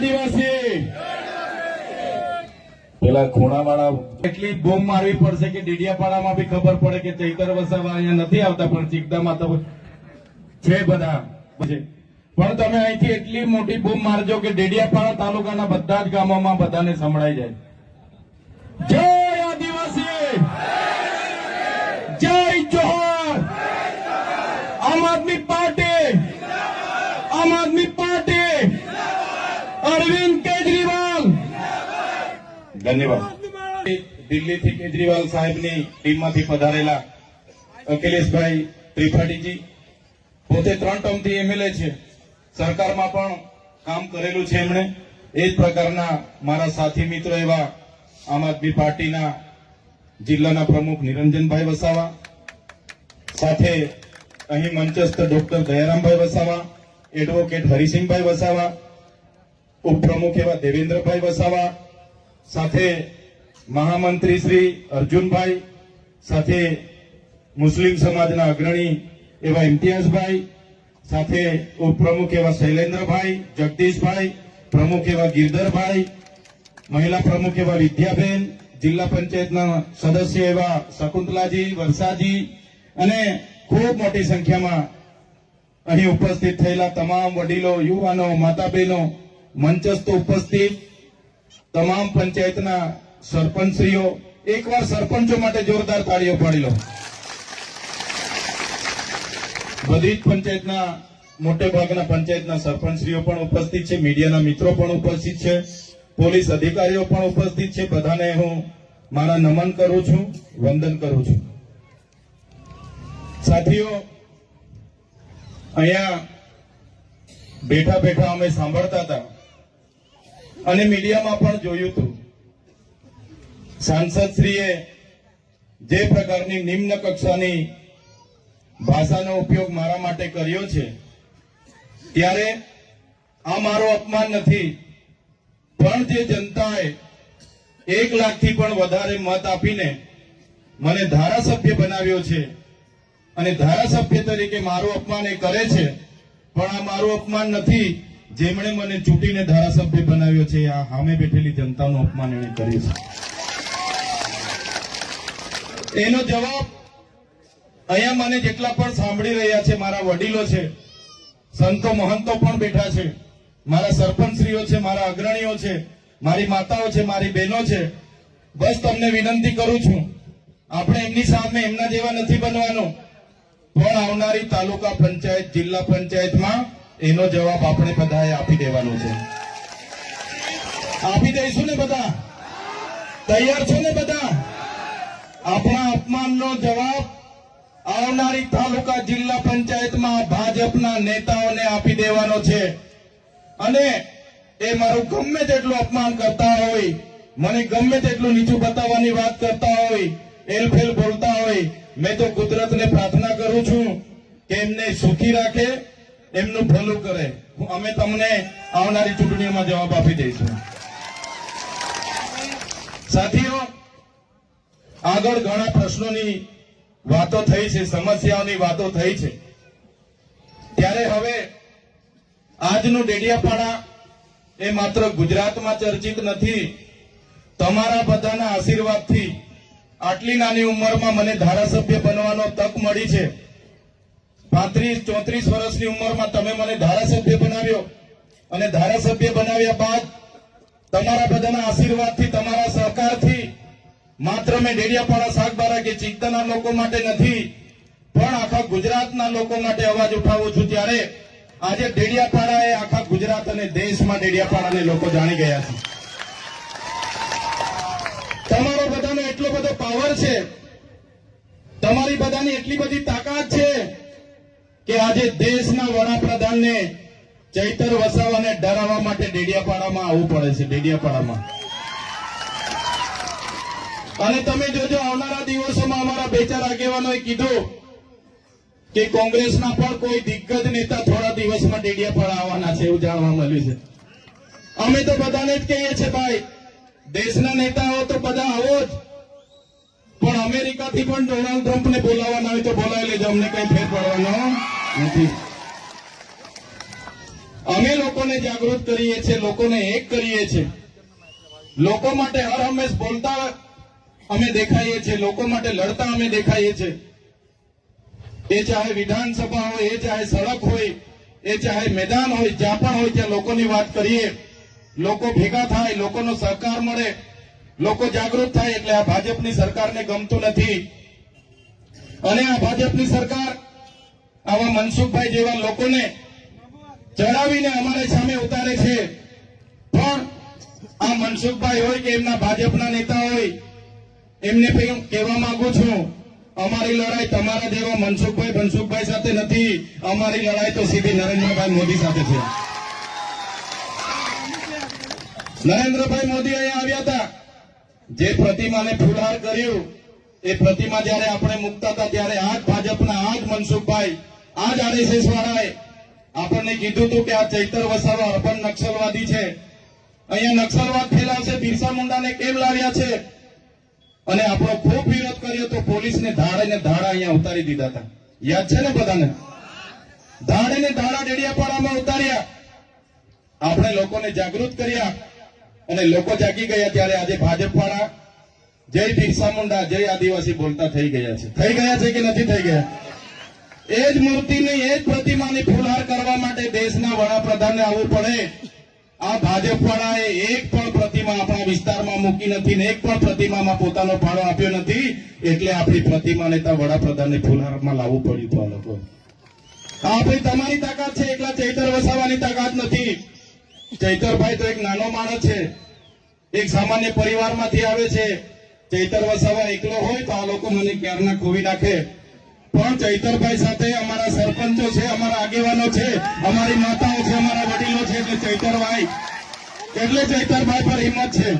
આદિવાસી પેલા ખૂણાવાળા એટલી બોમ્બ મારવી પડશે કે ડેડિયાપાડામાં બી ખબર પડે કે ચૈતર વસાવા અહીંયા નથી આવતા, પણ ચીકદામાં તો છે બધા. પણ તમે અહીંથી એટલી મોટી બોમ્બ મારજો કે ડેડિયાપાડા તાલુકાના બધા જ ગામોમાં બધાને સંભળાઈ જાય. જય આદિવાસી, જય જોહર, આમ આદમી પાર્ટી, આમ આદમી પાર્ટી, અરવિંદ કેજરીવાલ. ધન્યવાદ. દિલ્હીથી કેજરીવાલ સાહેબની ટીમમાંથી પધારેલા અખિલેશભાઈ ત્રિપાઠીજી પોતે 3 ટર્મથી એમએલએ છે, સરકારમાં પણ કામ કરેલું છે એમણે. એ જ પ્રકારના મારા સાથી મિત્રો એવા આમ આદમી પાર્ટીના જિલ્લાના પ્રમુખ નિરંજનભાઈ વસાવા, સાથે અહીં મંચસ્થ ડોક્ટર દયારામભાઈ વસાવા, એડવોકેટ હરિસિંહભાઈ વસાવા, ઉપપ્રમુખ એવા દેવેન્દ્રભાઈ વસાવા, સાથે મહામંત્રી શ્રી અર્જુનભાઈ, સાથે મુસ્લિમ સમાજના અગ્રણી એવા ઇમ્તિયાઝભાઈ, સાથે ઉપપ્રમુખ એવા શૈલેન્દ્રભાઈ, જગદીશભાઈ, પ્રમુખ એવા ગિરધરભાઈ, મહિલા પ્રમુખ એવા વિદ્યાબેન, જિલ્લા પંચાયતના સદસ્ય એવા શકુંતલાજી, વર્ષાજી અને ખૂબ મોટી સંખ્યામાં અહીં ઉપસ્થિત થયેલા તમામ વડીલો, યુવાનો, માતા બહેનો, મંચસ્થ ઉપસ્થિત તમામ પંચાયતના સરપંચશ્રીઓ. એકવાર સરપંચો માટે જોરદાર તાળીઓ પાડી લો. બધી જ પંચાયતના મોટે ભાગના પંચાયતના સરપંચશ્રીઓ પણ ઉપસ્થિત છે, મીડિયાના મિત્રો પણ ઉપસ્થિત છે, પોલીસ અધિકારીઓ પણ ઉપસ્થિત છે. બધાને હું મારા નમન કરું છું, વંદન કરું છું. સાથીઓ, અહીંયા બેઠા બેઠા અમે સાંભળતા હતા અને મીડિયામાં પણ જોયું હતું, સાંસદશ્રીએ જે પ્રકારની નિમ્ન કક્ષાની ભાષાનો ઉપયોગ મારા માટે કર્યો છે, ત્યારે આ મારો અપમાન નથી, પણ જે જનતાએ 1 લાખથી પણ વધારે મત આપીને મને ધારાસભ્ય બનાવ્યો છે અને ધારાસભ્ય તરીકે મારું અપમાન એ કરે છે, પણ આ મારું અપમાન નથી. જેમણે મને ચૂંટીને ધારાસભ્ય બનાવ્યો છે, આ સામે બેઠેલી જનતાનું અપમાન એણે કર્યું છે. એનો જવાબ અહીંયા મને જેટલા પણ સાંભળી રહ્યા છે, મારા વડીલો છે, સંતો મહંતો પણ બેઠા છે, મારા સરપંચશ્રીઓ છે, મારા અગ્રણીઓ છે, મારી માતાઓ છે, મારી બહેનો છે. બસ તમને વિનંતી કરું છું, આપણે એમની સામે એમના જેવા નથી બનવાનું, પણ આવનારી તાલુકા પંચાયત, જિલ્લા પંચાયતમાં એનો જવાબ આપણે બધાએ આપી દેવાનો છે. આપી દઈશું ને બધા? તૈયાર છો ને બધા? આપણા અપમાનનો જવાબ આવનારી તાલુકા જિલ્લા પંચાયતમાં ભાજપના નેતાઓને આપી દેવાનો છે. અને એ મારું ગમે તેટલું અપમાન કરતા હોય, મને ગમે તેટલું નીચું બતાવવાની વાત કરતા હોય, એલફેલ બોલતા હોય, મેં તો કુદરતને પ્રાર્થના કરું છું કે એમને સુખી રાખે, એમનું ભલું કરે. અમે તમને આવનારી ચૂંટણીઓમાં જવાબ આપી દઈશું. સાથીઓ, આગળ ઘણા પ્રશ્નોની વાતો થઈ છે, સમસ્યાઓની વાતો થઈ છે, ત્યારે હવે આજનું ડેડિયાપાડા એ માત્ર ગુજરાતમાં ચર્ચિત નથી. તમારા બધાના આશીર્વાદથી આટલી નાની ઉંમરમાં મને ધારાસભ્ય બનવાનો તક મળી છે. 35-34 વર્ષની ઉંમરમાં તમે મને ધારાસભ્ય બનાવ્યો અને ધારાસભ્ય બનાવ્યા બાદ તમારા બધાના આશીર્વાદથી, તમારા સહકારથી માત્ર મેં ડેડિયાપાડા, સાગબારા કે ચિકદાના લોકો માટે નથી, પણ આખા ગુજરાતના લોકો માટે અવાજ ઉઠાવું છું. ત્યારે આજે ડેડિયાપાડા એ આખા ગુજરાત અને દેશમાં ડેડિયાપાડાને લોકો જાણી ગયા છે. તમારો બધાનો એટલો બધો પાવર છે, તમારી બધાની એટલી બધી તાકાત છે કે આજે દેશના વડાપ્રધાનને ચૈતર વસાવાને ડરાવવા માટે ડેડિયાપાડામાં આવવું પડે છે. ડેડિયાપાડામાં અને તમે જોજો, આવનારા દિવસોમાં અમારા 2-4 આગેવાનોએ કીધું કે કોંગ્રેસના પણ કોઈ દિગ્ગજ નેતા થોડા દિવસમાં ડેડિયાપાડા આવવાના છે, એવું જાણવા મળ્યું છે. અમે તો બધાને જ કહીએ છીએ, ભાઈ દેશના નેતાઓ તો બધા આવો જ, પણ અમેરિકાથી પણ ડોનાલ્ડ ટ્રમ્પને બોલાવવાના હોય તો બોલાવી લેજો, અમને કઈ ફેર પડવાનો નથી. અમે લોકોને જાગૃત કરીએ છીએ, લોકોને એક કરીએ છીએ, લોકો માટે હર હંમેશ બોલતા અમે દેખાઈએ છીએ, લોકો માટે લડતા અમે દેખાઈએ છીએ. એ ચાહે વિધાનસભા હોય, એ ચાહે સડક હોય, એ ચાહે મેદાન હોય, જ્યાં પણ હોય ત્યાં લોકોની વાત કરીએ. લોકો ભેગા થાય, લોકોનો સહકાર મળે, લોકો જાગૃત થાય. એટલે આ ભાજપની સરકારને ગમતું નથી. અને આ ભાજપની સરકાર આવા મનસુખભાઈ જેવા લોકોને ચડાવીને અમારી સામે ઉતારે છે. પણ આ મનસુખભાઈ હોય કે એમના ભાજપના નેતા હોય, એમને કહેવા માંગુ છું, અમારી લડાઈ તમારા જેવા મનસુખભાઈ સાથે નથી. અમારી લડાઈ તો સીધી નરેન્દ્રભાઈ મોદી સાથે છે. નરેન્દ્રભાઈ મોદી અહીંયા આવ્યા હતા, જે પ્રતિમાને ફૂલહાર કર્યું, એ પ્રતિમા જયારે આપણે મૂકતા હતા ત્યારે આ જ ભાજપના, આ જ મનસુખભાઈ, આ જ આરએસએસ વાળાએ આપણને કીધું હતું કે આ ચૈતર વસાવા અર્બન નક્સલવાદી છે, અહીંયા નક્સલવાદ ફેલાવશે, બિરસા મુંડાને કેમ લાવ્યા છે. અને આપણો ખૂબ વિરોધ કર્યો તો પોલીસને ધાડા અહીંયા ઉતારી દીધા હતા. યાદ છે ને બધાને? ધાડા ડેડિયાપાડામાં ઉતાર્યા. આપણે લોકોને જાગૃત કર્યા અને લોકો જાગી ગયા. ત્યારે આજે ભાજપ વાળા જય બિરસા મુંડા, જય આદિવાસી બોલતા થઈ ગયા છે. થઈ ગયા છે કે નથી થઈ ગયા? એ જ મૂર્તિની, એ જ પ્રતિમાની ફૂલહાર કરવા માટે દેશના વડાપ્રધાનને આવવું પડે. આ ભાજપ વાળાએ એક પણ પ્રતિમા આપણા વિસ્તારમાં મૂકી નથી ને એક પણ પ્રતિમામાં પોતાનો ફાળો આપ્યો નથી. એટલે આપણી પ્રતિમાને ત્યાં વડાપ્રધાનને ફૂલહારમાં લાવવું પડ્યું હતું. આ લોકો આપણી તમારી તાકાત છે, એકલા ચૈતર વસાવાની તાકાત નથી. ચૈતરભાઈ તો એક નાનો માણસ છે, એક સામાન્ય પરિવારમાંથી આવે છે. ચૈતર વસાવા એકલો હોય તો આ લોકો મને ક્યારના ખોવી નાખે. પણ ચૈતરભાઈ સાથે અમારા સરપંચો છે, અમારા આગેવાનો છે, અમારી માતાઓ છે, અમારા વડીલો છે. એટલે ચૈતરભાઈ પર હિંમત છે.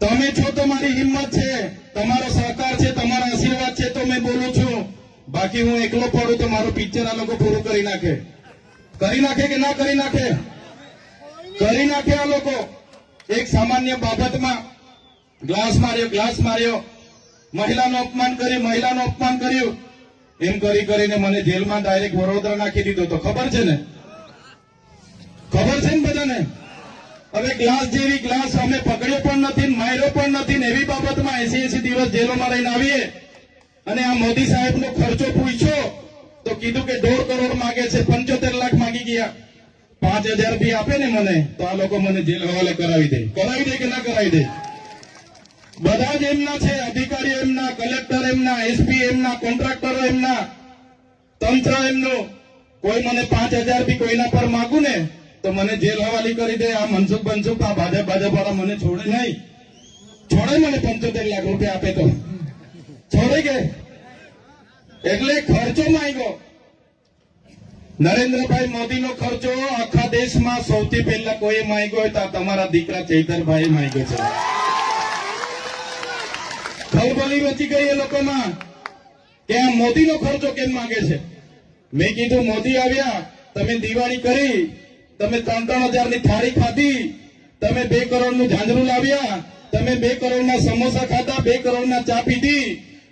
તમે છો તો મારી હિંમત છે, તમારો સહકાર છે, તમારા આશીર્વાદ છે તો મેં બોલું છું. બાકી હું એકલો પડું તો મારું પિક્ચર આ લોકો પૂરું કરી નાખે. કરી નાખે કે ના કરી નાખે? કરી નાખે આ લોકો. એક સામાન્ય બાબતમાં ગ્લાસ માર્યો, મહિલાનું અપમાન કર્યું. એમ કરીને મને જેલમાં ડાયરેક્ટ વડોદરા નાખી દીધો. તો ખબર છે ને બધાને? હવે ગ્લાસ અમે પકડ્યો પણ નથી, માર્યો પણ નથી ને એવી બાબતમાં 80 દિવસ જેલોમાં રહીને આવીએ. અને આ મોદી સાહેબનો ખર્ચો પૂછ્યો તો કીધું કે 1.5 કરોડ માંગે છે, 75 લાખ માંગી ગયા. 5,000 બી આપે ને મને તો આ લોકો મને જેલ હવાલે કરાવી દે કે ના કરાવી દે? બધા જ એમના છે, અધિકારીઓ એમના, કલેક્ટર એમના, એસપી એમના, કોન્ટ્રાક્ટરો એમના, તંત્ર એમનું. કોઈ મને 5,000 બી કોઈના પર માંગુ ને તો મને જેલ હવાલી કરી દે. આ મનસુખ આ ભાજપ વાળા મને છોડે નહીં. છોડે મને 75 લાખ રૂપિયા આપે તો છોડે કે? એટલે ખર્ચો માંગ્યો. નરેન્દ્રભાઈ મોદીનો ખર્ચો આખા દેશમાં સૌથી પહેલા કોઈ માંગ્યો હોય તો તમારા દીકરા ચૈતરભાઈ માંગ્યો છે. ખલબલી મચી ગઈ એ લોકોમાં કે આ મોદીનો ખર્ચો કેમ માંગે છે. મેં કીધું મોદી આવ્યા, તમે દિવાળી કરી, તમે 3,000 ની થાળી ખાધી, તમે 2 કરોડનું ઝાંઝરું લાવ્યા, તમે 2 કરોડના સમોસા ખાધા, 2 કરોડના ચા પીધી,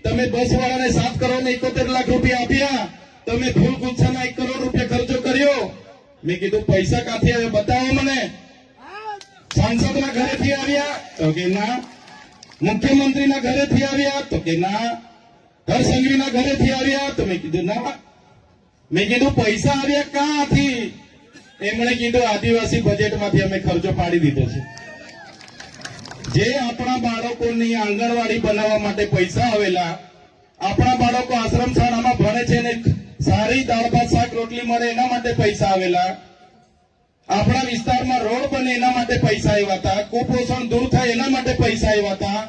તમે બસ વાળાને 7 કરોડ ને 71 લાખ રૂપિયા આપ્યા, તમે ફૂલ ગુચ્છામાં 1 કરોડ રૂપિયા ખર્ચો કર્યો. મેં કીધું પૈસા ક્યાંથી આવે બતાવો મને. સાંસદના ઘરેથી આવ્યા તો કે ના, મુખ્યમંત્રીના ઘરેથી આવ્યા તો કે ના, હરસંઘવીના ઘરેથી આવ્યા તો મેં કીધું ના. મેં કીધું પૈસા આવ્યા ક્યાંથી? એમણે કીધું આદિવાસી બજેટમાંથી અમે ખર્ચો પાડી દીધો છે. જે આપણા બાળકોની આંગણવાડી બનાવવા માટે પૈસા આવેલા, આપણા બાળકો આશ્રમ શાળામાં ભણે છે ને સારી દાળ ભાત શાક રોટલી મળે એના માટે પૈસા આવેલા, આપણા વિસ્તારમાં રોડ બને એના માટે પૈસા આવ્યા હતા, કુપોષણ દૂર થાય એના માટે પૈસા આવ્યા હતા,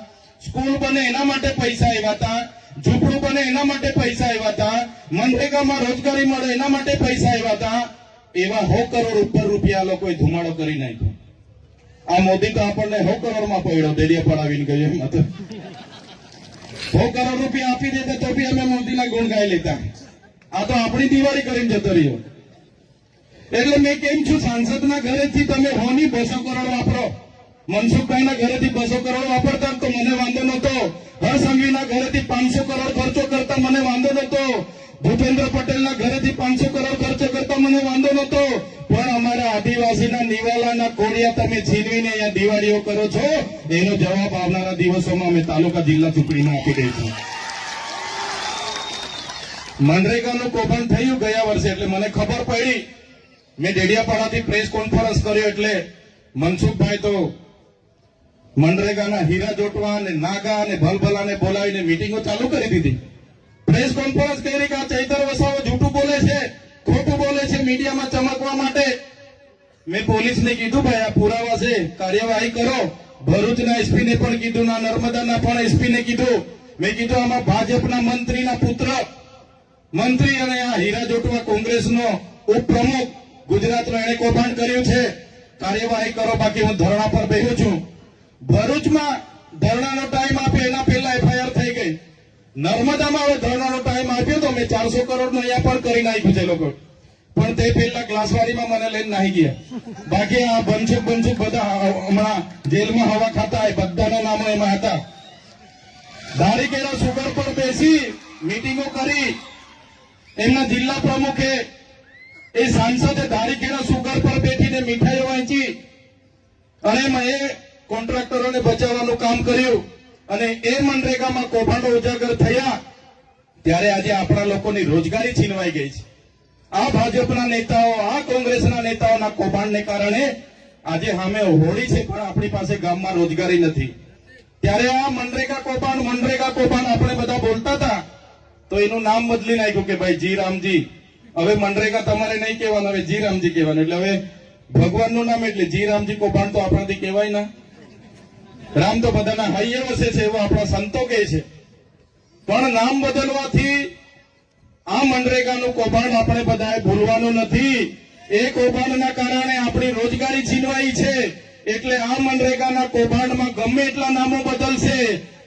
સ્કૂલ બને એના માટે પૈસા આવ્યા હતા, ઝૂંપડું બને એના માટે પૈસા આવ્યા હતા, મનરેગામાં રોજગારી મળે એના માટે પૈસા આવ્યા હતા. એવા 100 કરોડ ઉપર રૂપિયા લોકોએ ધુમાડો કરી નાખ્યો. આ મોદી તો આપણને 100 કરોડમાં પડ્યો, દેડિયા પડાવીને ગયો. એમ હતો 100 કરોડ રૂપિયા આપી દેતા તો બી અમે મોદીના ગુણ ગાઈ લેતા. આ તો આપણી દિવાળી કરીને જતો રહ્યો. એટલે મેં કેમ છું, સાંસદના ઘરેથી તમે 200 કરોડ વાપરો, મનસુખભાઈના ઘરેથી 200 કરોડ વાપરતા તો મને વાંધો નતો, હરસંઘવીના ઘરેથી 500 કરોડ ખર્ચો કરતા મને વાંધો નતો, ભૂપેન્દ્ર પટેલના ઘરેથી 500 કરોડ ખર્ચ કરતા મને વાંધો નતો, પણ અમારા આદિવાસીના નિવાલાના કોડિયા તમે છીનવીને અહીંયા દિવાળીઓ કરો છો, એનો જવાબ આવનારા દિવસોમાં અમે તાલુકા જિલ્લા ચૂંટણીમાં આપી દઈશું. મનરેગાનું કૌભાંડ થયું ગયા વર્ષે, એટલે મને ખબર પડી. મેં ડેડિયાપાડાથી પ્રેસ કોન્ફરન્સ કર્યો, એટલે મનસુખભાઈ તો મનરેગાના હીરા જોટવા અને નાગા અને ભલભલાને બોલાવીને મીટિંગો ચાલુ કરી દીધી. પ્રેસ કોન્ફરન્સ કરી કે આ ચૈતર વસાવો જૂઠું બોલે છે, ખોટું બોલે છે મીડિયામાં ચમકવા માટે. મેં પોલીસને કીધું ભાઈ આ પુરાવા છે, કાર્યવાહી કરો. ભરૂચના એસપીને પણ કીધું, ના નર્મદાના પણ એસપીને કીધું. મેં કીધું આમાં ભાજપના મંત્રીના પુત્ર મંત્રી અને આ હીરા જોટવા કોંગ્રેસનો ઉપપ્રમુખ ગુજરાતનો એણે કૌભાંડ કર્યું છે, કાર્યવાહી કરો, બાકી હું ધરણા પર બેઠું છું. ભરૂચમાં ધરણાનો ટાઈમ આપ્યો એના પહેલા એફઆઈઆર થઈ ગઈ. નર્મદામાં હવે ધરણાનો ટાઈમ આપ્યો તો મેં 400 કરોડનો અહીંયા પણ કરી નાખ્યું છે લોકો, પણ તે પહેલા ગ્લાસવાડીમાં મને લઈને નાહી ગયા. બાકી આ બનસુખ બધા હમણાં જેલમાં હવા ખાતા હોય, બધાના નામો એમાં હતા. ધારીકેરા સુગર પર બેસી મીટિંગો કરી. એમના જિલ્લા પ્રમુખે એ સાંસદે ધારીકેરા સુગર પર બેઠીને મીઠાઈઓ વાંચી અને એ કોન્ટ્રાક્ટરોને બચાવવાનું કામ કર્યું. અને એ મનરેગામાં કૌભાંડો ઉજાગર થયા ત્યારે આજે આપણા લોકોની રોજગારી છીનવાઈ ગઈ છે. આ ભાજપના નેતાઓ, આ કોંગ્રેસના નેતાઓના કૌભાંડને કારણે આજે સામે હોળી છે, પણ આપણી પાસે ગામમાં રોજગારી નથી. ત્યારે આ મનરેગા કૌભાંડ આપણે બધા બોલતા હતા, તો એનું નામ બદલી નાખ્યું કે ભાઈ જી રામજી. હવે મનરેગા તમારે નહીં કહેવાનું, હવે જી રામજી કહેવાનું. એટલે હવે ભગવાનનું નામ, એટલે જી રામજી કૌભાંડ તો આપણાથી કહેવાય ના. રામ તો બધાના હૈયે વસે છે એવું આપણા સંતો કહે છે, પણ નામ બદલવાથી આ મનરેગાનું કૌભાંડ આપણે બધાએ ભૂલવાનું નથી. એ કૌભાંડના કારણે આપણી રોજગારી છીનવાઈ છે. એટલે આ મનરેગાના કૌભાંડમાં ગમે એટલા નામો બદલશે,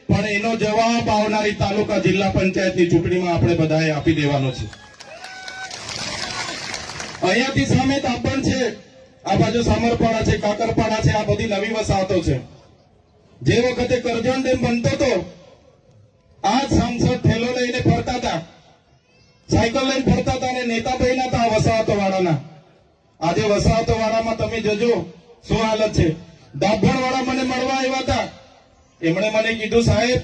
પણ એનો જવાબ આવનારી તાલુકા જિલ્લા પંચાયતની ચૂંટણીમાં આપણે બધાએ આપી દેવાનો છે. અહીંયાથી સામે તાપણ છે, આ બાજુ સામરપાડા છે, કાકરપાડા છે, આ બધી નવી વસાહતો છે. જે વખતે કરજણ ડેમ બનતો હતો, આ સાંસદ થેલો લઈને ફરતા હતા, સાયકલ લઈને ફરતા હતા અને નેતા બન્યા હતા વસાહતો વાળાના. આજે વસાહતો વાળામાં તમે જજો શું હાલત છે. દાભણ વાળા મને મળવા આવ્યા હતા. એમણે મને કીધું સાહેબ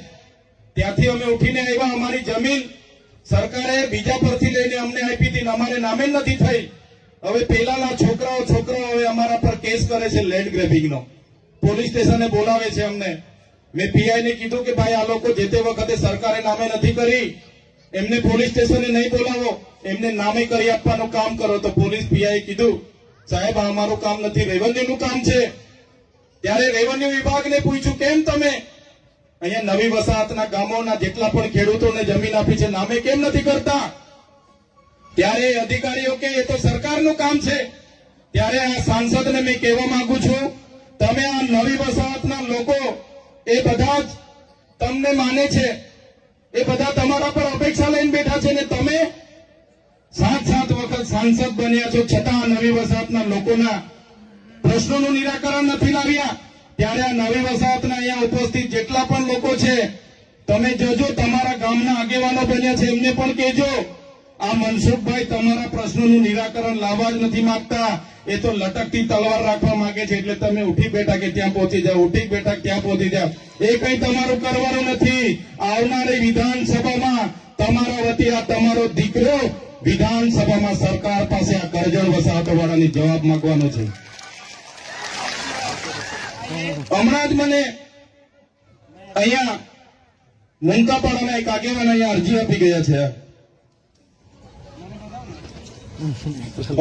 ત્યાંથી અમે ઉઠીને આવ્યા, અમારી જમીન સરકારે બીજા પરથી લઈને અમને આપી હતી, અમારે નામે નથી થઈ. હવે પેલાના છોકરાઓ હવે અમારા પર કેસ કરે છે લેન્ડ ગ્રેબિંગનો. પોલીસ સ્ટેશને બોલાવે છે અમને. મેં પીઆઈ ને કીધું કે ભાઈ આ લોકો જે તે વખતે સરકારે નામે નથી કરી, એમને પોલીસ સ્ટેશને નહીં બોલાવો, એમને નામે કરી આપવાનું કામ કરો. તો પોલીસ પીઆઈ કીધું સાહેબ આ અમારું કામ નથી, રેવન્યુનું કામ છે. ત્યારે રેવન્યુ વિભાગને પૂછ્યું કેમ તમે અહીંયા નવી વસાહતના ગામોના જેટલા પણ ખેડૂતોને જમીન આપી છે નામે કેમ નથી કરતા? ત્યારે અધિકારીઓ કે એ તો સરકારનું કામ છે. ત્યારે આ સાંસદને મેં કહેવા માંગુ છું, તમે આ નવી વસાહતના લોકો એ બધા જ તમને માને છે, એ બધા તમારા પર અપેક્ષા લઈને બેઠા છે ને તમે 7 વખત સાંસદ બન્યા છો, છતાં આ નવી વસાહતના લોકોના પ્રશ્નોનું નિરાકરણ નથી લાવ્યા. ત્યારે આ નવી વસાહતના અહીંયા ઉપસ્થિત જેટલા પણ લોકો છે, તમે જોજો તમારા ગામના આગેવાનો બન્યા છે એમને પણ કહેજો આ મનસુખભાઈ તમારા પ્રશ્નોનું નિરાકરણ લાવવા જ નથી માંગતા, એ તો લટકતી તલવાર રાખવા માંગે છે. એટલે તમે ઉઠી બેઠા કે ત્યાં પહોંચી જાઓ, ઉઠી બેઠા ત્યાં પહોંચી જાઓ, એ કઈ તમારું કરવાનું નથી. આવનારી વિધાનસભામાં તમારા વતી આ તમારો દીકરો વિધાનસભામાં સરકાર પાસે આ કરજણ વસાહતો વાળાની જવાબ માંગવાનો છે. હમણાં જ મને અહીંયા મુંકાપાડાના એક આગેવાન અહીંયા અરજી આપી ગયા છે.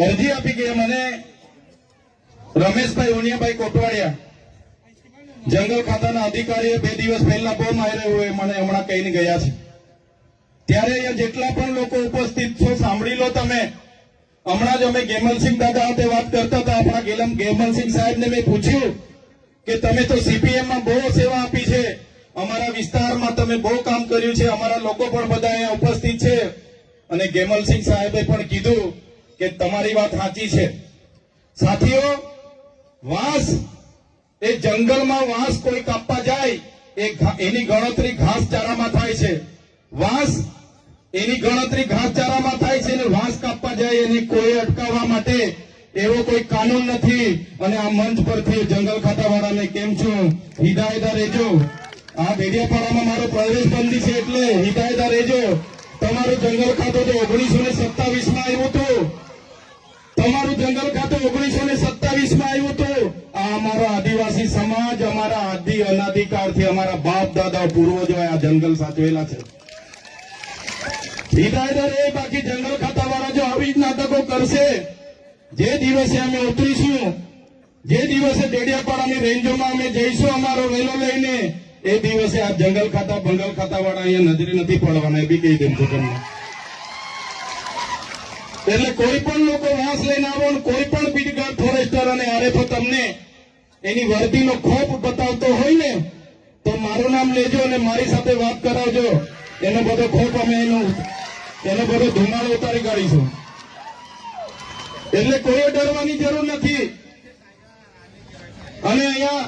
અરજી આપી ગયા મને રમેશભાઈ ઓનિયાભાઈ કોટવાડિયા, જંગલ ખાતાના અધિકારીએ 2 દિવસ પહેલા બહુ માર્યો હોય મને હમણાં કહીને ગયા છે. ત્યારે અહીંયા જેટલા પણ લોકો ઉપસ્થિત છો સાંભળી લો તમે. હમણાં જ અમે ગેમલસિંહ દાદા સાથે વાત કરતા હતા. આપણા ગેમલસિંહ સાહેબને મેં પૂછ્યું કે તમે તો સીપીએમમાં બહુ સેવા આપી છે, અમારા વિસ્તારમાં તમે બહુ કામ કર્યું છે, અમારા લોકો પણ બધા અહીંયા ઉપસ્થિત છે. અને ગેમલસિંહ સાહેબે પણ કીધું કે તમારી વાત સાચી છે. સાથીઓ, વાંસ એ જંગલમાં વાંસ કોઈ કાપવા જાય એની ગણતરી ઘાસચારામાં થાય છે. વાંસ એની ગણતરી ઘાસચારામાં થાય છે અને ઘાસ કાપવા જાય એને કોઈ અટકાવવા માટે એવો કોઈ કાનૂન નથી. અને આ મંચ પરથી જંગલ ખાતાવાળાને કેમ છું હિદાયત રહેજો. આ ડેડિયાપાડામાં મારો પ્રવેશ બંધી છે એટલે હિદાયત રહેજો. તમારું જંગલ ખાતું તો 1927 માં આવ્યું હતું. તમારું જંગલ ખાતું 1927 માં આવ્યું હતું. આ અમારો આદિવાસી સમાજ અમારા આદિ અનાદિકાળથી અમારા બાપ દાદા પૂર્વજોએ આ જંગલ સાચવેલા છે. હિદાયત એ બાકી જંગલ ખાતાવાળા જો આવી જ નાટકો કરશે, જે દિવસે અમે ઉતરીશું, જે દિવસે ડેડિયાપાડાની રેન્જોમાં અમે જઈશું અમારો વેલો લઈને, એ દિવસે આ જંગલ ખાતા બંગલ ખાતાવાળા અહીંયા નજરે નથી પડવાના. એ બી કહી દઉં છું તમને. એટલે કોઈ પણ લોકો વાંસ લઈને આવો, કોઈ પણ બીટગાર્ડ ફોરેસ્ટર અને આરએફઓ તમને એની વર્દીનો ખોફ બતાવતો હોય ને તો મારું નામ લેજો અને મારી સાથે વાત કરાવજો. એનો બધો ખોફ અમે એનો બધો ધુમાડો ઉતારી કાઢીશું. એટલે કોઈ ડરવાની જરૂર નથી. અને અહીંયા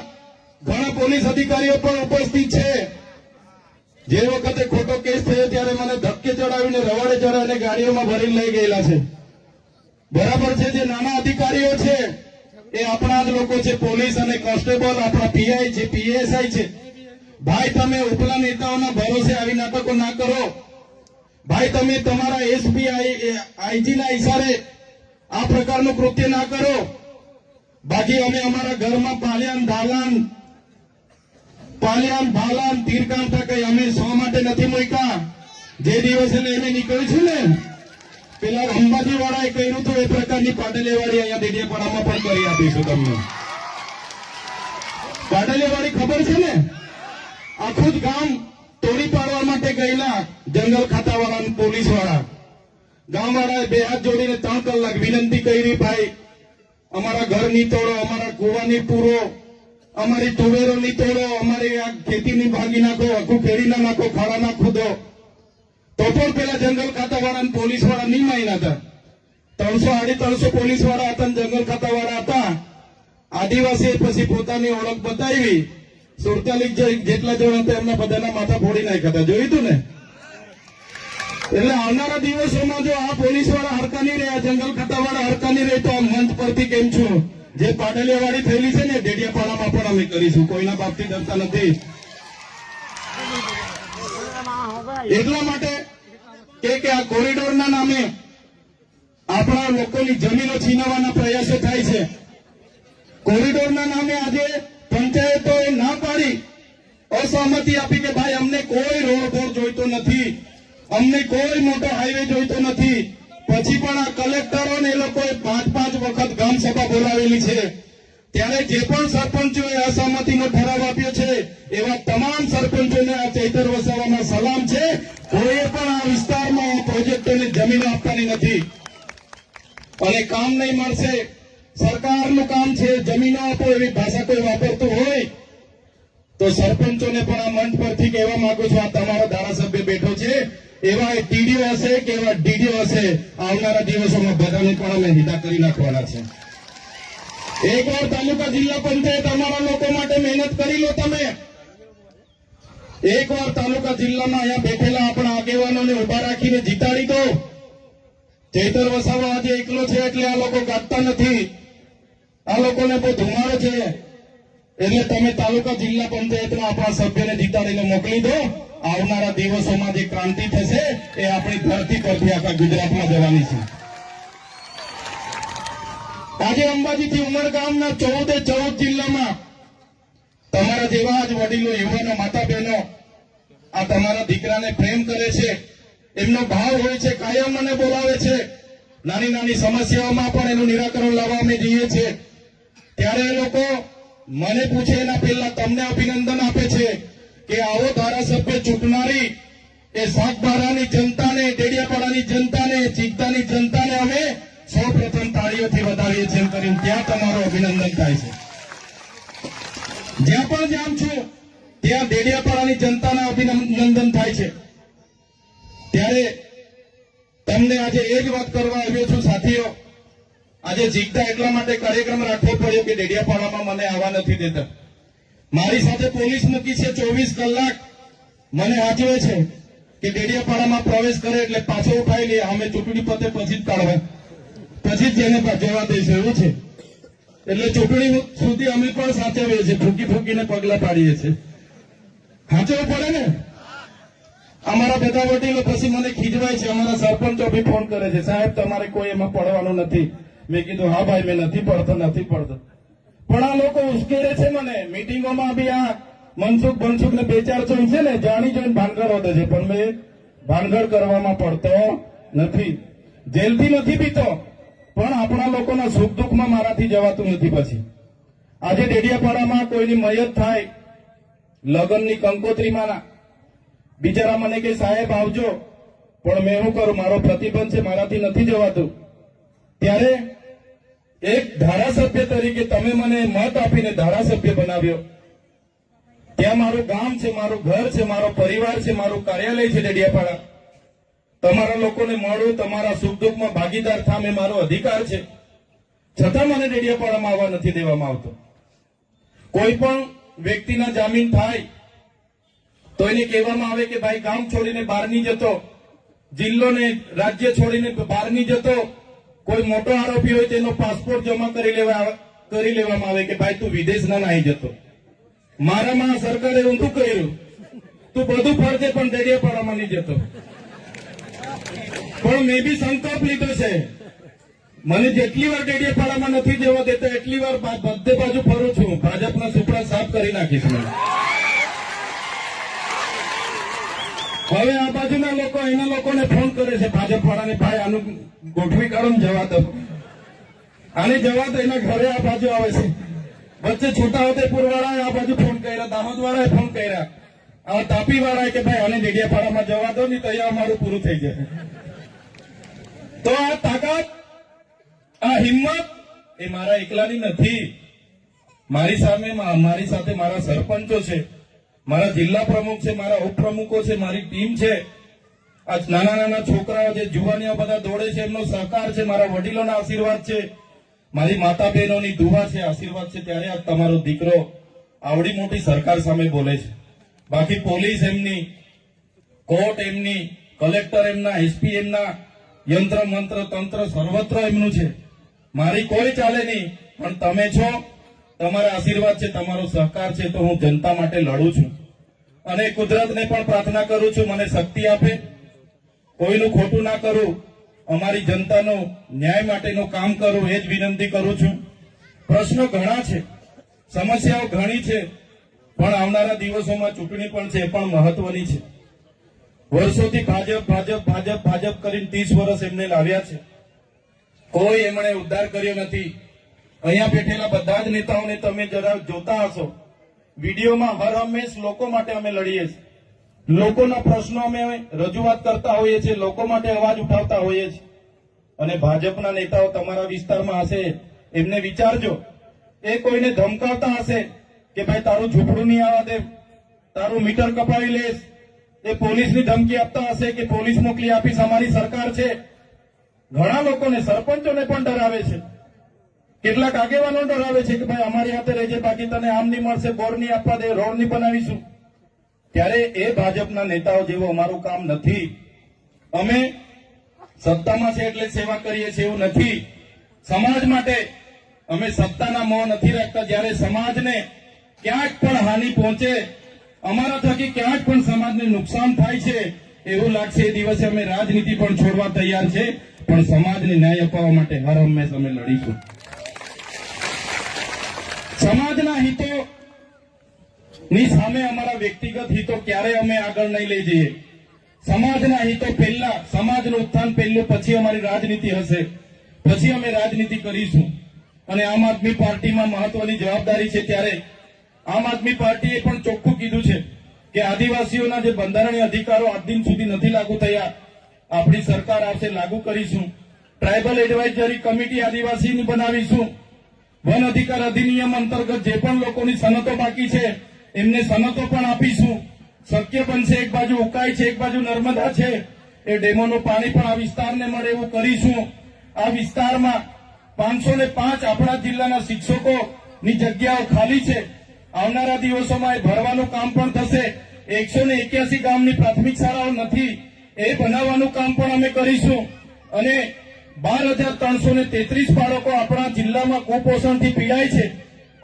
ઘણા પોલીસ અધિકારીઓ પણ ઉપસ્થિત છે. જે વખતે ખોટો કેસ થયો ત્યારે મને ધક્કે ચડાવીને રવાડે ચડાવીને ગાડીઓમાં ભરીને લઈ ગયેલા છે. બરાબર છે. જે નાના અધિકારીઓ છે એ આપણા જ લોકો છે. પોલીસ અને કોન્સ્ટેબલ આપણા પીઆઈ છે, પીએસઆઈ છે. ભાઈ તમે ઉપલા નેતાઓના ભરોસે આવી નાટકો ના કરો. ભાઈ તમે તમારા એસપી આઈજી ના ઇશારે આ પ્રકારનું કૃત્ય ના કરો. બાકી અમે અમારા ઘરમાં પાલ્યાન ભાલાન તીરકાંઠા કઈ અમે શો માટે નથી મૂક્યા. જે દિવસે લઈને નીકળ્યું છું ને પેલા અંબાજી વાળાએ કર્યું હતું એ પ્રકારની પાટલીવાડી અહીંયા ડેડિયાપાડામાં પણ કરી આપીશું તમને. પાટલીવાડી ખબર છે ને? આખું જ ગામ તોડી પાડવા માટે ગયેલા જંગલ ખાતાવાળા પોલીસ વાળા. ગામવાળાએ બે હાથ જોડીને 3 કલાક વિનંતી કરી, ભાઈ અમારા ઘર ની તોડો, અમારા કુવાની પૂરો, અમારી તુવેરો ની તોડો, અમારી આ ખેતીની ભાગી નાખો, આખું ખેડી ના નાખો, ખાડા ના ખોદો. તો પણ પેલા જંગલ ખાતાવાળા પોલીસ વાળા નહીં માન્યા હતા. 300-350 પોલીસ વાળા હતા, જંગલ ખાતાવાળા હતા. આદિવાસી પછી પોતાની ઓળખ બતાવી, 47 જેટલા જણ હતા એમના બધાના માથા ફોડી નાખ્યા હતા. જોયું હતું ને? એટલે આવનારા દિવસોમાં જો આ પોલીસ વાળા હરકા નહીં રહ્યા, જંગલ ખાતાવાળા હરકા નહીં રહે તો આ મંચ પરથી કેમ છું જે પાટલીવાડી થયેલી છે ને ડેડિયાપાડામાં પણ અમે કરીશું. કોઈના બાપથી ડરતા નથી. એટલા માટે કે આ કોરિડોરના નામે આપણા લોકોની જમીનો છીનવવાના પ્રયાસો થાય છે. કોરિડોરના નામે આજે પંચાયતોએ ના પાડી, અસહમતિ આપી કે ભાઈ અમને કોઈ રોડ જોઈતો નથી, અમને કોઈ મોટો હાઈવે જોઈતો નથી. પછી પણ આ કલેક્ટરો ને એ લોકોએ 5-5 વખત ગામ સભા બોલાવેલી છે. ત્યારે જે પણ સરપંચોએ અસહમતિનો ઠરાવ આપ્યો છે એવા તમામ સરપંચોને આ ચૈતર વસાવામાં સલામ છે. કોઈએ પણ આ વિસ્તારમાં પ્રોજેક્ટોને જમીનો આપવાની નથી અને કામ નહીં મળશે. સરકારનું કામ છે જમીનો આપો એવી ભાષા કોઈ વાપરતું હોય તો સરપંચોને પણ આ મંચ પરથી કહેવા માંગુ છું, આ તમારો ધારાસભ્ય બેઠો છે, એવા ટીડીઓ હશે કે એવા ડીડીઓ હશે, આવનારા દિવસોમાં બધાને પણ અમે હિતા કરી નાખવાના છે. એકવાર તાલુકા જિલ્લા પંચાયત અમારા લોકો માટે મહેનત કરી લો. તમે એકવાર તાલુકા જિલ્લામાં અહીંયા બેઠેલા આપણા આગેવાનોને ઉભા રાખીને જીતાડી દો. ચૈતર વસાવા આજે એકલો છે એટલે આ લોકો ગાતા નથી, આ લોકોને બહુ ધુમાડો છે. એટલે તમે તાલુકા જિલ્લા પંચાયતના આપણા સભ્યને જીતાડીને મોકલી દો. આવનારા દિવસોમાં જે ક્રાંતિ થશે એ આપણી ધરતી પરથી આખા ગુજરાતમાં જવાની છે. આજે અંબાજીથી ઉમરગામના 14 જિલ્લામાં તમારા જેવા જ વડીલો, યુવાનો, માતા બહેનો આ તમારા દીકરાને પ્રેમ કરે છે, એમનો ભાવ હોય છે, કાયમ મને બોલાવે છે. નાની નાની સમસ્યાઓમાં પણ એનું નિરાકરણ લાવવા અમે જઈએ છીએ. ત્યારે એ લોકો મને પૂછે એના પહેલા તમને અભિનંદન આપે છે કે આવો ધારાસભ્ય ચૂંટનારી એ સાગબારાની જનતાને, ડેડિયાપાડાની જનતાને, ચિત્તાની જનતાને અમે સૌપ્રથમ તાળીઓથી વધાવીએ છીએ કરીને ત્યાં તમારો અભિનંદન થાય છે. જ્યાં પણ જામ છું ત્યાં ડેડિયાપાડાની જનતાના અભિનંદન થાય છે. ત્યારે તમને આજે એ જ વાત કરવા આવ્યો છું સાથીઓ. આજે જીગતા એટલા માટે કાર્યક્રમ રાખવો પડ્યો કે ડેડિયાપાડામાં મને આવવા નથી દેતા. મારી સાથે પોલીસ મૂકી છે, 24 કલાક મને હાજવે છે. કે ડેડિયાપાડામાં પ્રવેશ કરે એટલે પાછો ઉઠાઈ લે, અમે ચૂંટણી પતે પછી જ કાઢવા, પછી જ જેને જવા દઈશું એવું છે. એટલે ચૂંટણી સુધી અમે પણ સાચવીએ છીએ, ફૂંકી ફૂંકીને પગલા પાડીએ છીએ. સાચવવું પડે ને. અમારા બધા વડીલો પછી મને ખીજવાય છે, અમારા સરપંચો બી ફોન કરે છે, સાહેબ તમારે કોઈ એમાં પડવાનું નથી. મેં કીધું હા ભાઈ, મેં નથી પડતો. પણ આ લોકો ઉશ્કેરે છે મને. મીટિંગોમાં બી આ મનસુખ ને 2-4 છે ને, જાણી જોઈને ભાનગડ વધે છે, પણ મેં ભાનગડ કરવામાં પડતો નથી. જેલથી નથી પીતો, પણ આપણા લોકોના સુખ દુઃખમાં મારાથી જવાતું નથી. પછી આજે ડેડિયાપાડામાં કોઈની મયત થાય, લગ્નની કંકોત્રીમાં, બિચારા મને કે સાહેબ આવજો, પણ મેં શું કરું, મારો પ્રતિબંધ છે, મારાથી નથી જવાતું. ત્યારે એક ધારાસભ્ય તરીકે તમે મને મત આપીને ધારાસભ્ય બનાવ્યો. ત્યાં મારું ગામ છે, મારું ઘર છે, મારો પરિવાર છે, મારું કાર્યાલય છે ડેડિયાપાડા. તમારા લોકોને મળું, તમારા સુખ દુઃખમાં ભાગીદાર થામે મારો અધિકાર છે. છતાં મને ડેડિયાપાડામાં આવવા નથી દેવામાં આવતો. કોઈ પણ વ્યક્તિના જામીન થાય તો એને કહેવામાં આવે કે ભાઈ ગામ છોડીને બહાર નહીં જતો, જિલ્લો ને રાજ્ય છોડીને બહાર નહીં જતો. કોઈ મોટો આરોપી હોય તેનો પાસપોર્ટ જમા કરી લેવામાં આવે કે ભાઈ તું વિદેશ ના નહીં જતો. મારામાં સરકારે ઊંધું કર્યું, તું બધું ફરજે પણ ડેડિયાપાડામાં નહીં જતો. પણ મેં બી સંકલ્પ લીધો છે, મને જેટલી વાર ડેડિયાપાડામાં નથી જવા દેતા એટલી વાર બધે બાજુ ફરું છું. ભાજપના સુપડા સાફ કરી નાખીશ. હવે આ બાજુના લોકો એના લોકોને ફોન કરે છે ભાજપ વાળાને, ભાઈ આનું ગોઠવી કાઢો જવા દો, આને જવા દો. એના ઘરે આ બાજુ આવે છે. વચ્ચે છોટાઉદેપુર વાળાએ આ બાજુ ફોન કર્યા, દાહોદ વાળાએ ફોન કર્યા, આ તાપી વાળાએ કે ભાઈ આને ડેડિયાપાડામાં જવા દો, નહીં તો અહીંયા અમારું પૂરું થઈ જાય. તો આ તાકાત, આ હિંમત એ મારા એકલાની નથી. મારી સાથે મારા સરપંચો છે, મારા જિલ્લા પ્રમુખ છે, મારા ઉપપ્રમુખો છે, મારી ટીમ છે. આ નાના છોકરાઓ જે જુવાનીઓ બધા દોડે છે, એમનો સહકાર છે, મારા વડીલોના આશીર્વાદ છે, મારી માતા બહેનોની દુઆ છે, આશીર્વાદ છે. ત્યારે આ તમારો દીકરો આવડી મોટી સરકાર સામે બોલે છે. બાકી પોલીસ એમની, કોર્ટ એમની, કલેક્ટર એમના, એસપી એમના, યંત્ર મંત્ર તંત્ર સર્વત્ર એમનું છે. મારી કોઈ ચાલે નહીં. પણ તમે છો, તમારા આશીર્વાદ છે, તમારો સહકાર છે, તો હું જનતા માટે લડું છું. અને કુદરતને પણ પ્રાર્થના કરું છું મને શક્તિ આપે, કોઈનું ખોટું ના કરું, અમારી જનતાનો ન્યાય માટેનું કામ કરું, એ જ વિનંતી કરું છું. પ્રશ્નો ઘણા છે, સમસ્યાઓ ઘણી છે, પણ આવનારા દિવસોમાં ચૂંટણી પણ છે, પણ મહત્વની છે. વર્ષોથી ભાજપ કરીને 30 વર્ષ એમને લાવ્યા છે. કોઈ એમણે ઉદ્ધાર કર્યો નથી. અહીંયા બેઠેલા બધા જ નેતાઓને તમે જરા જોતા હશો, વિડીયોમાં હર હંમેશ લોકો માટે અમે લડીએ છીએ, લોકોના પ્રશ્નો અમે રજૂઆત કરતા હોઈએ છીએ, લોકો માટે અવાજ ઉઠાવતા હોઈએ છીએ. અને ભાજપના નેતાઓ તમારા વિસ્તારમાં હશે, એમને વિચારજો, એ કોઈને ધમકાવતા હશે કે ભાઈ તારું ઝૂંપડું નહીં આવવા દે, તારું મીટર કપાવી લેશ, એ પોલીસની ધમકી આપતા હશે કે પોલીસ મોકલી આપીશ, અમારી સરકાર છે. ઘણા લોકોને, સરપંચોને પણ ડરાવે છે, કેટલાક આગેવાનો ડરાવે છે કે ભાઈ અમારી હાથે રહેજે, બાકી તને આમ નહીં મળશે, બોર નહીં આપવા દે, રોડ નહીં બનાવીશું. ત્યારે એ ભાજપના નેતાઓ જેવું અમારું કામ નથી. અમે સત્તામાં છે એટલે સેવા કરીએ છીએ એવું નથી. સમાજ માટે અમે સત્તાના મોહ નથી રાખતા. જ્યારે સમાજને ક્યાંક પણ હાનિ પહોંચે, અમારા થકી ક્યાંક પણ સમાજને નુકસાન થાય છે એવું લાગશે, એ દિવસે અમે રાજનીતિ પણ છોડવા તૈયાર છે, પણ સમાજને ન્યાય અપાવવા માટે હર હંમેશ અમે લડીશું. સમાજના હિતો ની સામે અમારા વ્યક્તિગત હિતો ક્યારે અમે આગળ નહીં લઈ જઈએ. સમાજના હિતો પહેલા, સમાજનું ઉત્થાન પહેલું, પછી અમારી રાજનીતિ હશે, પછી અમે રાજનીતિ કરીશું. અને આમ આદમી પાર્ટીમાં મહત્વની જવાબદારી છે. ત્યારે આમ આદમી પાર્ટીએ પણ ચોખ્ખું કીધું છે કે આદિવાસીઓના જે બંધારણીય અધિકારો આજ દિન સુધી નથી લાગુ થયા, આપણી સરકાર આવશે લાગુ કરીશું. ટ્રાઇબલ એડવાઇઝરી કમિટી આદિવાસીની બનાવીશું. વન અધિકાર અધિનિયમ અંતર્ગત જે પણ લોકોની સનતો બાકી છે એમને સનતો પણ આપીશું. શક્ય બનશે, એક બાજુ ઉકાઈ છે, એક બાજુ નર્મદા છે, એ ડેમોનું પાણી પણ આ વિસ્તારને મળે એવું કરીશું. આ વિસ્તારમાં 505 આપણા જિલ્લાના શિક્ષકોની જગ્યાઓ ખાલી છે. આવનારા દિવસોમાં એ ભરવાનું કામ પણ થશે. 181 ગામની પ્રાથમિક શાળાઓ નથી, એ બનાવવાનું કામ પણ અમે કરીશું. અને 12,333 બાળકો આપણા જિલ્લામાં કુપોષણથી પીડાય છે.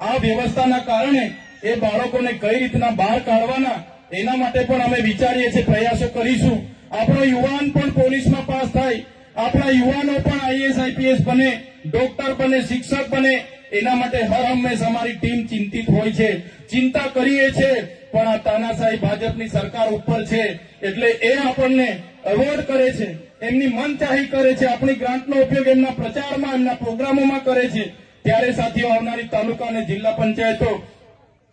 આ વ્યવસ્થાના કારણે એ બાળકોને કઈ રીતના બહાર કાઢવાના એના માટે પણ અમે વિચારીએ છીએ, પ્રયાસો કરીશું. આપણો યુવાન પણ પોલીસમાં પાસ થાય, આપણા યુવાનો પણ આઈએસ આઈપીએસ બને, ડોક્ટર બને, શિક્ષક બને, એના માટે હર હંમેશ અમારી ટીમ ચિંતિત હોય છે, ચિંતા કરીએ છીએ. પણ આ તાનાશાહી ભાજપની સરકાર ઉપર છે એટલે એ આપણને અવોઇડ કરે છે, એમની મનચાહી કરે છે, આપણી ગ્રાન્ટનો ઉપયોગ એમના પ્રચારમાં, એમના પ્રોગ્રામોમાં કરે છે. ત્યારે સાથીઓ, આવનારી તાલુકા અને જિલ્લા પંચાયતો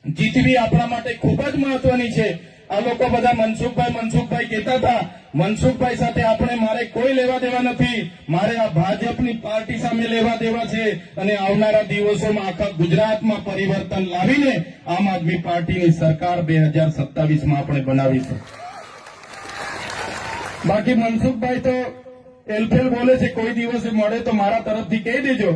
જીતવી આપણા માટે ખૂબ જ મહત્વની છે. આ લોકો બધા મનસુખભાઈ કહેતા હતા, મનસુખભાઈ સાથે મારે કોઈ લેવા દેવા નથી, મારે આ ભાજપની પાર્ટી સામે લેવા દેવા છે. અને આવનારા દિવસોમાં આખા ગુજરાતમાં પરિવર્તન લાવીને આમ આદમી પાર્ટીની સરકાર 2027માં આપણે બનાવીશું. બાકી મનસુખભાઈ તો એલફેલ બોલે છે, કોઈ દિવસે મળે તો મારા તરફથી કહી દેજો,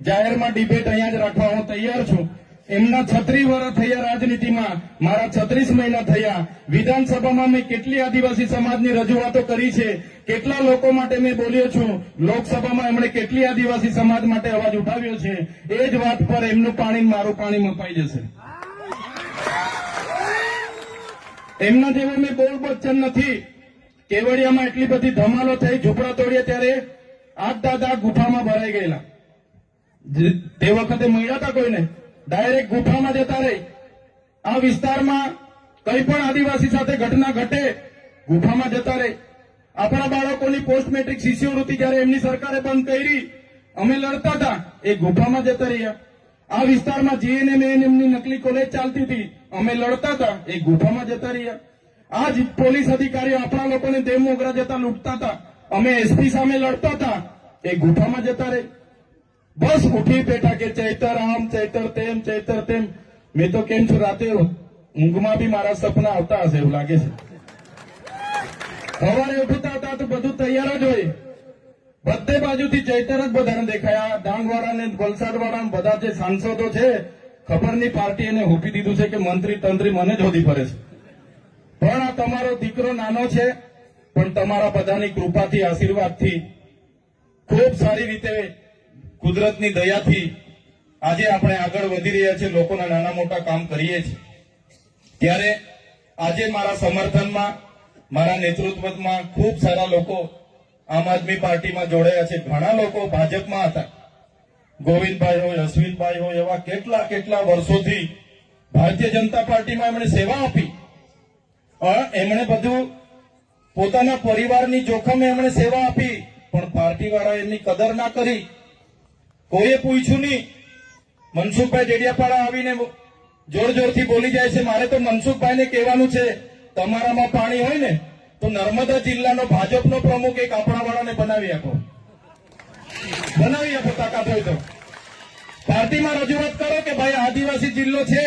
જાહેરમાં ડિબેટ અહીંયા જ રાખવા હું તૈયાર છું. એમના 36 વર્ષ થયા રાજનીતિમાં, મારા 36 મહિના થયા. વિધાનસભામાં મેં કેટલી આદિવાસી સમાજની રજૂઆતો કરી છે, કેટલા લોકો માટે મેં બોલ્યો છું. લોકસભામાં એમણે કેટલી આદિવાસી સમાજ માટે અવાજ ઉઠાવ્યો છે. એ જ વાત પર એમનું પાણી મારું પાણી મપાઈ જશે. એમના જેવો મેં બોલ બચ્ચન નથી. કેવડિયામાં એટલી બધી ધમાલો થઈ, ઝૂંપડા તોડ્યા ત્યારે 8 દાદા ગુફામાં ભરાઈ ગયેલા. તે વખતે મળ્યા હતા કોઈને, ડાયરેક્ટ ગુફામાં જતા રહી. આ વિસ્તારમાં કઈ પણ આદિવાસી સાથે ઘટના ઘટે, ગુફામાં જતા રહી. આપણા બાળકોની પોસ્ટ મેટ્રિક શિષ્યવૃત્તિ જયારે એમની સરકારે બંધ કરી, અમે લડતા હતા, એ ગુફામાં જતા રહ્યા. આ વિસ્તારમાં જીએનએમ એએનએમની નકલી કોલેજ ચાલતી હતી, અમે લડતા હતા, એ ગુફામાં જતા રહ્યા. આ જ પોલીસ અધિકારીઓ આપણા લોકોને દેવ મોગરા જતા લૂંટતા હતા, અમે એસપી સામે લડતા હતા, એ ગુફામાં જતા રહી. બસ ઉઠી બેઠા કે ચૈતર આમ, ચૈતર તેમ, ચૈતર તેમ. મેં તો કેમ છું, રાતે ઊંઘમાં બી મારા સપના આવતા હશે એવું લાગે છે. સવારે ઉઠતા હતા તો બધું તૈયાર જ હોય, બધે બાજુથી ચૈતર જ બધાને દેખાયા. ડાંગવાળા ને વલસાડવાળા બધા જે સાંસદો છે, ખબર નહીં પાર્ટી એને હોપી દીધું છે કે મંત્રી તંત્રી મને જ હોદી ફરે છે. પણ આ તમારો દીકરો નાનો છે, પણ તમારા બધાની કૃપાથી, આશીર્વાદથી, ખૂબ સારી રીતે, કુદરતની દયાથી આજે આપણે આગળ વધી રહ્યા છીએ, લોકોના નાના મોટા કામ કરીએ છીએ. ત્યારે આજે મારા સમર્થનમાં, મારા નેતૃત્વમાં ખૂબ સારા લોકો આમ આદમી પાર્ટીમાં જોડાયા છે. ઘણા લોકો ભાજપમાં હતા, ગોવિંદભાઈ હોય, અશ્વિનભાઈ હોય, એવા કેટલા વર્ષોથી ભારતીય જનતા પાર્ટીમાં એમણે સેવા આપી. એમણે બધું પોતાના પરિવારની જોખમે એમણે સેવા આપી, પણ પાર્ટીવાળા એમની કદર ના કરી. કોઈએ પૂછ્યું નહીં. મનસુખભાઈ ડેડિયાપાડા આવીને જોરથી બોલી જાય છે. મારે તો મનસુખભાઈને કહેવાનું છે, તમારામાં પાણી હોય ને તો નર્મદા જિલ્લાનો ભાજપનો પ્રમુખ એક આપણાવાળાને બનાવી આપો, તાકાત હોય તો. પાર્ટીમાં રજૂઆત કરો કે ભાઈ આદિવાસી જિલ્લો છે,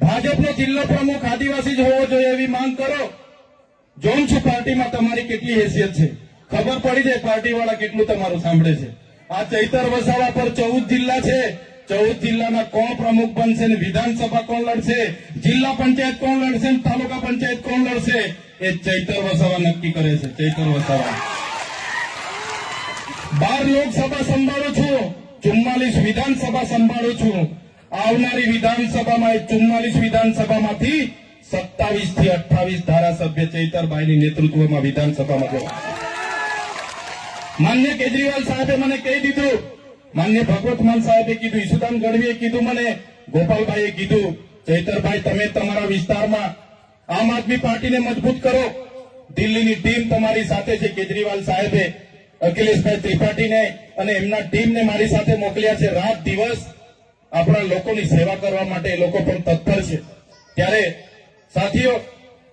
ભાજપનો જિલ્લો પ્રમુખ આદિવાસી જ હોવો જોઈએ એવી માંગ કરો. જોઉં છું પાર્ટીમાં તમારી કેટલી હેસિયત છે, ખબર પડી જાય પાર્ટીવાળા કેટલું તમારું સાંભળે છે. આ ચૈતર વસાવા પર 14 જિલ્લા છે, 14 જિલ્લાના કોણ પ્રમુખ બનશે ને વિધાનસભા કોણ લડશે, જિલ્લા પંચાયત કોણ લડશે, તાલુકા પંચાયત કોણ લડશે, એ ચૈતર વસાવા નક્કી કરે છે. ચૈતર વસાવા 12 લોકસભા સંભાળું છું, 44 વિધાનસભા સંભાળું છું. આવનારી વિધાનસભામાં 44 વિધાનસભામાંથી 27 થી 28 ધારાસભ્ય ચૈતરભાઈની નેતૃત્વમાં વિધાનસભામાં જવા. માન્ય કેજરીવાલ સાહેબે મને કહી દીધું, માન્ય ભગવત માન સાહેબે કીધું, ઈસુદાન ગઢવીએ કીધું, મને ગોપાલભાઈએ કીધું, ચૈતરભાઈ તમે તમારા વિસ્તારમાં આમ આદમી પાર્ટીને મજબૂત કરો. દિલ્હીની ટીમ તમારી સાથે છે. કેજરીવાલ સાહેબે અખિલેશભાઈ ત્રિપાઠીને અને એમના ટીમને મારી સાથે મોકલ્યા છે. રાત દિવસ આપણા લોકોની સેવા કરવા માટે એ લોકો પણ તત્પર છે. ત્યારે સાથીઓ,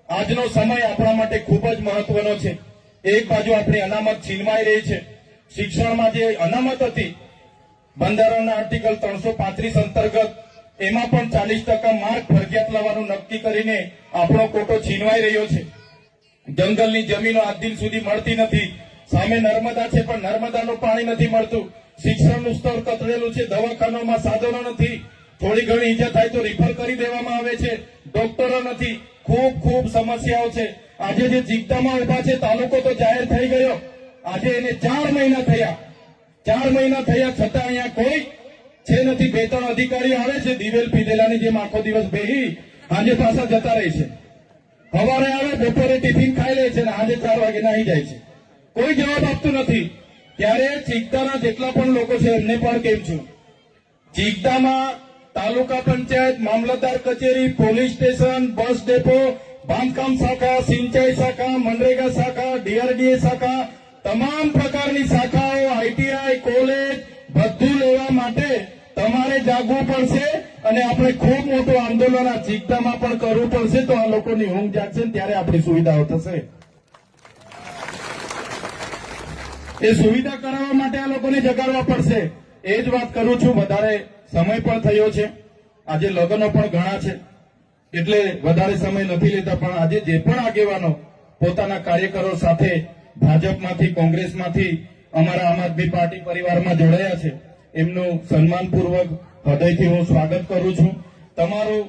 આજનો સમય આપણા માટે ખૂબ જ મહત્વનો છે. એક બાજુ આપણી અનામત છીનવાઈ રહી છે. શિક્ષણમાં જે અનામત હતી બંધારણના આર્ટિકલ 335 અંતર્ગત, એમાં પણ 40% માર્ક ફરજિયાત લાવવાનું નક્કી કરીને આપણો કોટો છીનવાઈ રહ્યો છે. જંગલની જમીનો આજ દિન સુધી મળતી નથી. સામે નર્મદા છે, પણ નર્મદાનું પાણી નથી મળતું. શિક્ષણનું સ્તર કથળેલું છે, દવાખાનામાં સાધનો નથી, થોડી ઘણી ઈજા થાય તો રિફર કરી દેવામાં આવે છે, ડોક્ટરો નથી. ખૂબ ખૂબ સમસ્યાઓ છે. આજે જે ચિકતામાં ઉભા છે તાલુકો તો જાહેર થઈ ગયો, આજે એને 4 મહિના થયા, 4 મહિના થયા છતાં અહીંયા કોઈ છે નથી. 2-3 અધિકારીઓ આવે છે દિવેલ પીધેલાની જેમ આખો દિવસ બેહી આજે પાછા જતા રહે છે. સવારે આવે, બપોરે ટિફિન ખાઈ લે છે ને આજે 4 વાગે નાહી જાય છે. કોઈ જવાબ આપતું નથી. ત્યારે ચિકતાના જેટલા પણ લોકો છે એમને પણ કેમ છું, ચિકતામાં તાલુકા પંચાયત, મામલતદાર કચેરી, પોલીસ સ્ટેશન, બસ ડેપો, બાંધકામ શાખા, સિંચાઈ શાખા, મનરેગા શાખા, ડીઆરડીએ શાખા, તમામ પ્રકારની શાખાઓ, આઈટીઆઈ, કોલેજ બધું લેવા માટે તમારે જાગવું પડશે અને આપણે ખૂબ મોટું આંદોલન આ ચિકતામાં પણ કરવું પડશે. તો આ લોકોની ઊંઘ જાગશે ને ત્યારે આપણી સુવિધાઓ થશે. એ સુવિધા કરાવવા માટે આ લોકોને જગાડવા પડશે. એ જ વાત કરું છું. વધારે સમય પણ થયો છે, આજે લગ્નો પણ ઘણા છે એટલે વધારે સમય નથી લેતા. પણ આજે જે પણ આગેવાનો પોતાના કાર્યકરો સાથે ભાજપમાંથી, કોંગ્રેસમાંથી અમારા આમ આદમી પાર્ટી પરિવારમાં જોડાયા છે એમનું સન્માનપૂર્વક હૃદયથી હું સ્વાગત કરું છું. તમારું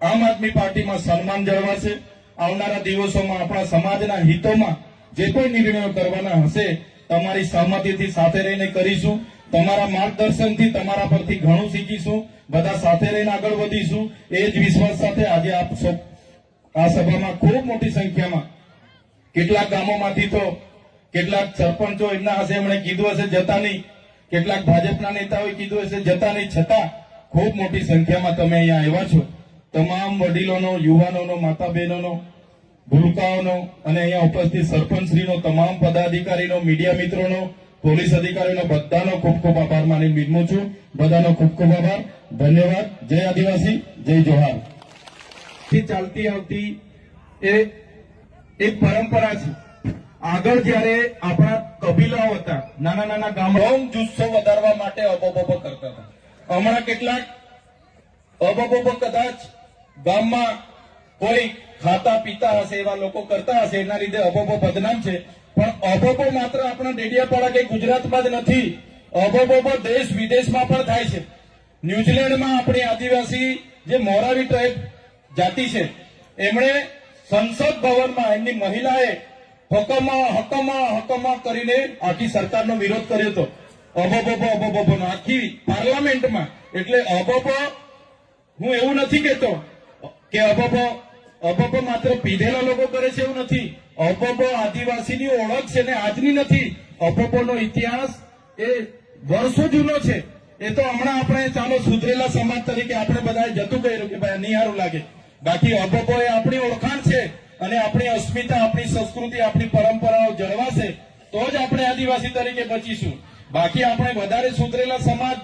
આમ આદમી પાર્ટીમાં સન્માન જળવાશે. આવનારા દિવસોમાં આપણા સમાજના હિતોમાં જે કોઈ નિર્ણયો કરવાના હશે તમારી સહમતિથી સાથે રહીને કરીશું. તમારા માર્ગદર્શનથી, તમારા પરથી ઘણું શીખીશું. બધા સાથે રહીને આગળ વધીશું. એ જ વિશ્વાસ સાથે આજે આપ આ સભામાં ખૂબ મોટી સંખ્યામાં કેટલાક ગામોમાંથી તો કેટલાક સરપંચો એમના હશે એમણે કીધું હશે જતા નહીં, કેટલાક ભાજપના નેતાઓએ કીધું હશે જતા નહીં, છતાં ખૂબ મોટી સંખ્યામાં તમે અહીંયા આવ્યા છો. તમામ વડીલોનો, યુવાનોનો, માતા બહેનોનો, ભૂલકાઓનો અને અહીંયા ઉપસ્થિત સરપંચશ્રીનો, તમામ પદાધિકારીનો, મીડિયા મિત્રોનો, પોલીસ અધિકારીનો બધાનો ખૂબ ખૂબ આભાર માની વિનમું છું. બધાનો ખૂબ ખૂબ આભાર, ધન્યવાદ. જય આદિવાસી, જય જોહાર. ચાલતી આવતી એ એક પરંપરા છે. આગળ જયારે આપણા કબીલાઓ હતા, નાના નાના ગામો જુસ્સો વધારવા માટે અબોબો કરતા હતા. હમણાં કેટલાક અબોબો કદાચ ગામમાં કોઈ ખાતા પીતા હશે એવા લોકો કરતા હશે, એના લીધે અબોબો બદનામ છે. પણ અબોબો માત્ર આપણા ડેડિયાપાડા કે ગુજરાતમાં જ નથી, અબોબો દેશ વિદેશમાં પણ થાય છે. ન્યુઝીલેન્ડમાં આપણી આદિવાસી જે મોરાવી ટ્રાઇબ જાતિ છે એમણે સંસદ ભવનમાં એમની મહિલાએ હકમા કરીને આખી સરકારનો વિરોધ કર્યો હતો. અબોબો આખી પાર્લામેન્ટમાં. એટલે અબોબો, હું એવું નથી કહેતો કે અબોબો માત્ર પીધેલા લોકો કરે છે એવું નથી. અબોબો આદિવાસીની ઓળખ છે ને આજની નથી. અબોબોનો ઇતિહાસ એ વર્ષો જૂનો છે. એ તો હમણાં આપણે ચાલો સુધરેલા સમાજ તરીકે આપણે બધાએ જતું કર્યું કે ભાઈ નિહારું લાગે. બાકી અબોબો એ આપણી ઓળખાણ છે અને આપણી અસ્મિતા, આપણી સંસ્કૃતિ, આપણી પરંપરાઓ જળવાશે તો જ આપણે આદિવાસી તરીકે બચીશું. બાકી આપણે વધારે સુધરેલા સમાજ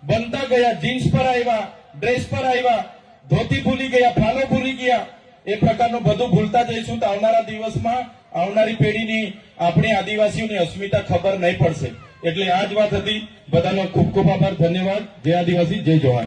બનતા ગયા, જીન્સ પર આવ્યા, ડ્રેસ પર આવ્યા, ધોતી ભૂલી ગયા, ફાલો ભૂલી ગયા, એ પ્રકારનું બધું ભૂલતા જઈશું તો આવનારા દિવસમાં આવનારી પેઢીની આપણી આદિવાસીઓની અસ્મિતા ખબર નહીં પડશે. એટલે આ જ વાત હતી. બધાનો ખૂબ ખૂબ આભાર, ધન્યવાદ. જય આદિવાસી, જય જોહાર.